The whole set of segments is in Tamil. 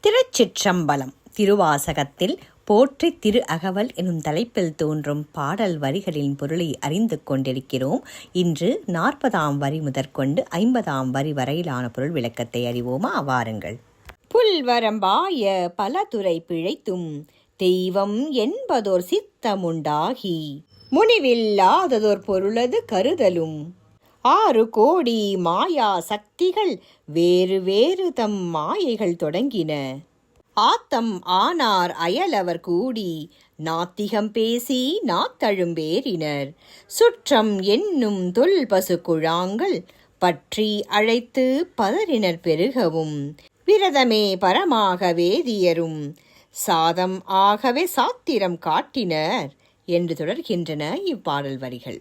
திருச்சிற்றம்பலம். திருவாசகத்தில் போற்றி திரு அகவல் எனும் தலைப்பில் தோன்றும் பாடல் வரிகளின் பொருளை அறிந்து கொண்டிருக்கிறோம். இன்று 40ஆம் வரி முதற்கொண்டு 50ஆம் வரி வரையிலான பொருள் விளக்கத்தை அறிவோமா? வாருங்கள். புல்வரம்பாய பல துறை பிழைத்தும் தெய்வம் என்பதோர் சித்தமுண்டாகி முனிவில்லாததோர் பொருளது கருதலும் 6 கோடி மாயா சக்திகள் வேறு வேறு தம் மாயைகள் தொடங்கின. ஆத்தம் ஆனார் அயலவர் கூடி நாத்திகம் பேசி நாத்தழும்பேறினர். சுற்றம் என்னும் தொல் பசு குழாங்கள் பற்றி அழைத்து பதறினர் பெருகவும். விரதமே பரமாக வேதியரும் சாதம் ஆகவே சாத்திரம் காட்டினர் என்று தொடர்கின்றன இப்பாடல் வரிகள்.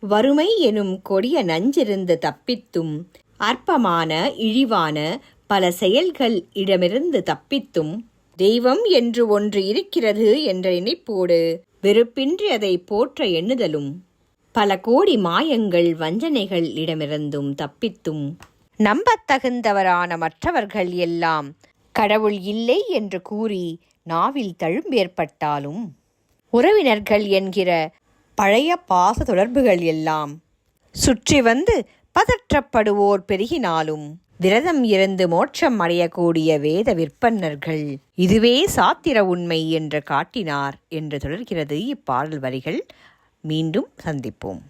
வறுமை எனும் கொடிய நஞ்சிருந்து தப்பித்தும் அற்பமான இழிவான பல செயல்கள் இடமிருந்து தப்பித்தும் தெய்வம் என்று ஒன்று இருக்கிறது என்ற நினைப்போடு வெறுப்பின்றி அதை போற்ற எண்ணுதலும் பல கோடி மாயங்கள் வஞ்சனைகள் இடமிருந்தும் தப்பித்தும் நம்பத்தகுந்தவரான மற்றவர்கள் எல்லாம் கடவுள் இல்லை என்று கூறி நாவில் தழும்பேற்பட்டாலும் உறவினர்கள் என்கிற பழைய பாச தொடர்புகள் எல்லாம் சுற்றி வந்து பதற்றப்படுவோர் பெருகினாலும் விரதம் இருந்து மோட்சம் அடையக்கூடிய வேத விற்பன்னர்கள் இதுவே சாத்திர உண்மை என்று காட்டினார் என்று தொடர்கிறது இப்பாடல் வரிகள். மீண்டும் சந்திப்போம்.